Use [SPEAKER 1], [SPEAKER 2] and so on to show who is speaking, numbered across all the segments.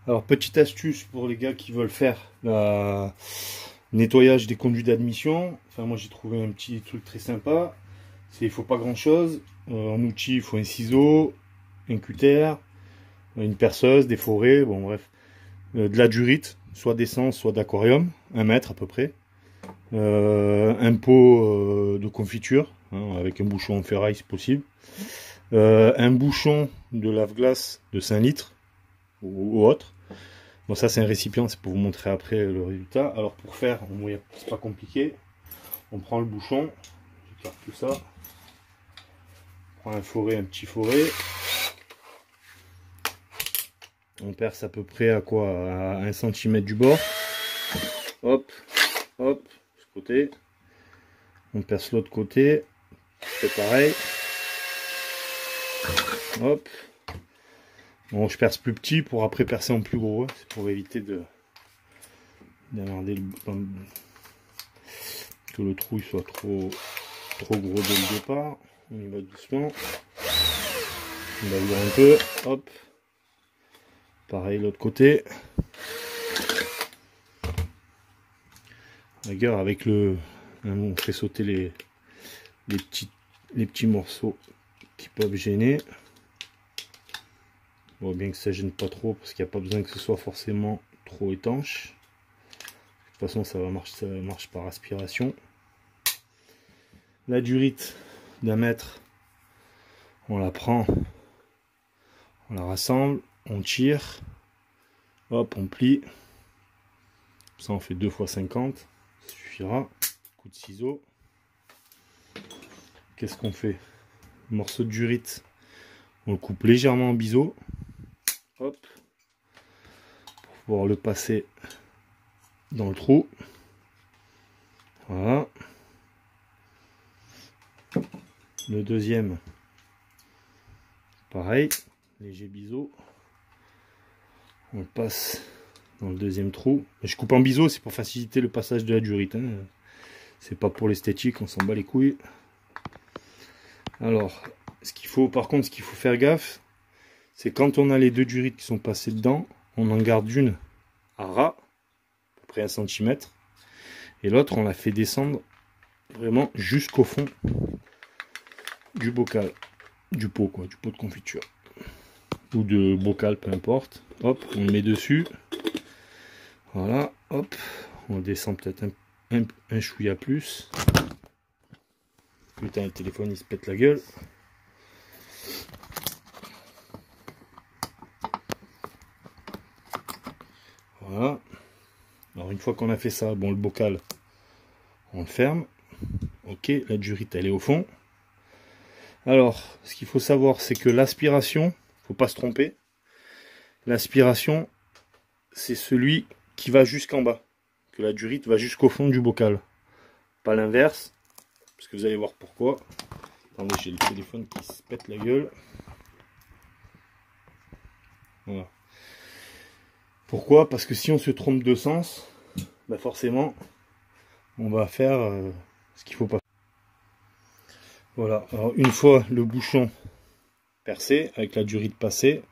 [SPEAKER 1] Alors, petite astuce pour les gars qui veulent faire le nettoyage des conduits d'admission. Enfin, moi j'ai trouvé un petit truc très sympa. Il faut pas grand chose. En outil, il faut un ciseau, un cutter, une perceuse, des forêts, bon bref. De la durite, soit d'essence, soit d'aquarium, 1 mètre à peu près. Un pot de confiture, hein, avec un bouchon en ferraille si possible. Un bouchon de lave-glace de 5 litres ou autre. Bon, ça c'est un récipient, c'est pour vous montrer après le résultat. Alors pour faire, c'est pas compliqué. On prend le bouchon, j'écarte tout ça. On prend un petit forêt. On perce à peu près à quoi? À 1 cm du bord. Hop, hop, ce côté. On perce l'autre côté. C'est pareil. Hop. Bon, je perce plus petit pour après percer en plus gros. C'est pour éviter d'emmerder que le trou soit trop gros dès le départ. On y va doucement. On va ouvrir un peu. Hop. Pareil l'autre côté. Rigueur avec on fait sauter les petits morceaux qui peuvent gêner. Bon, bien que ça gêne pas trop parce qu'il n'y a pas besoin que ce soit forcément trop étanche. De toute façon ça marche par aspiration. La durite d'1 mètre, on la prend, on la rassemble, on tire, hop, on plie. Ça on fait 2 x 50, ça suffira. Coup de ciseau. Qu'est-ce qu'on fait? Le morceau de durite, on le coupe légèrement en biseau. Hop, pour pouvoir le passer dans le trou. Voilà. Le deuxième, pareil, léger biseau. On le passe dans le deuxième trou. Je coupe en biseau, c'est pour faciliter le passage de la durite, hein. C'est pas pour l'esthétique, on s'en bat les couilles. Alors, par contre, ce qu'il faut faire gaffe, c'est quand on a les 2 durites qui sont passées dedans, on en garde une à ras, à peu près 1 cm, et l'autre on la fait descendre vraiment jusqu'au fond du bocal, du pot de confiture, ou de bocal, peu importe. Hop, on le met dessus, voilà, hop, on descend peut-être un chouïa plus. Putain, le téléphone il se pète la gueule. Voilà. Alors une fois qu'on a fait ça, bon, le bocal, on le ferme. Ok, la durite elle est au fond. Alors, ce qu'il faut savoir, c'est que l'aspiration, faut pas se tromper. L'aspiration, c'est celui qui va jusqu'en bas. Que la durite va jusqu'au fond du bocal. Pas l'inverse. Parce que vous allez voir pourquoi. Attendez, j'ai le téléphone qui se pète la gueule. Voilà. Pourquoi? Parce que si on se trompe de sens, bah forcément, on va faire ce qu'il faut pas. Voilà, alors une fois le bouchon percé, avec la durite passée,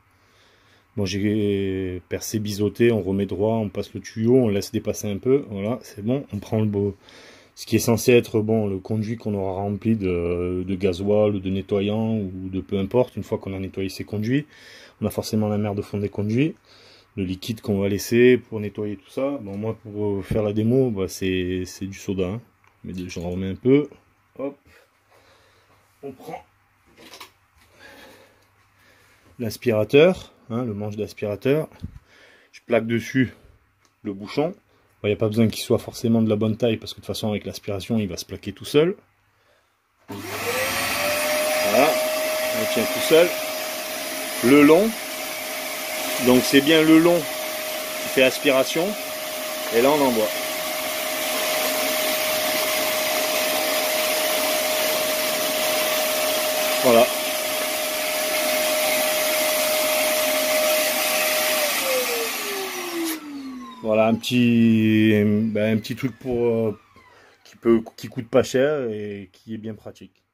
[SPEAKER 1] bon, j'ai percé, biseauté, on remet droit, on passe le tuyau, on laisse dépasser un peu, voilà, c'est bon, on prend ce qui est censé être bon, le conduit qu'on aura rempli de gasoil ou de nettoyant ou de peu importe. Une fois qu'on a nettoyé ces conduits, on a forcément la mer de fond des conduits, le liquide qu'on va laisser pour nettoyer tout ça. Bon, moi pour faire la démo, bah, c'est du soda, hein. Mais j'en remets un peu, hop, on prend l'aspirateur, hein, le manche d'aspirateur, je plaque dessus le bouchon. Il n'y a pas besoin qu'il soit forcément de la bonne taille parce que de toute façon avec l'aspiration il va se plaquer tout seul. Voilà, on tient tout seul. Le long, donc c'est bien le long qui fait aspiration, et là on envoie. Voilà. Voilà un petit truc pour qui coûte pas cher et qui est bien pratique.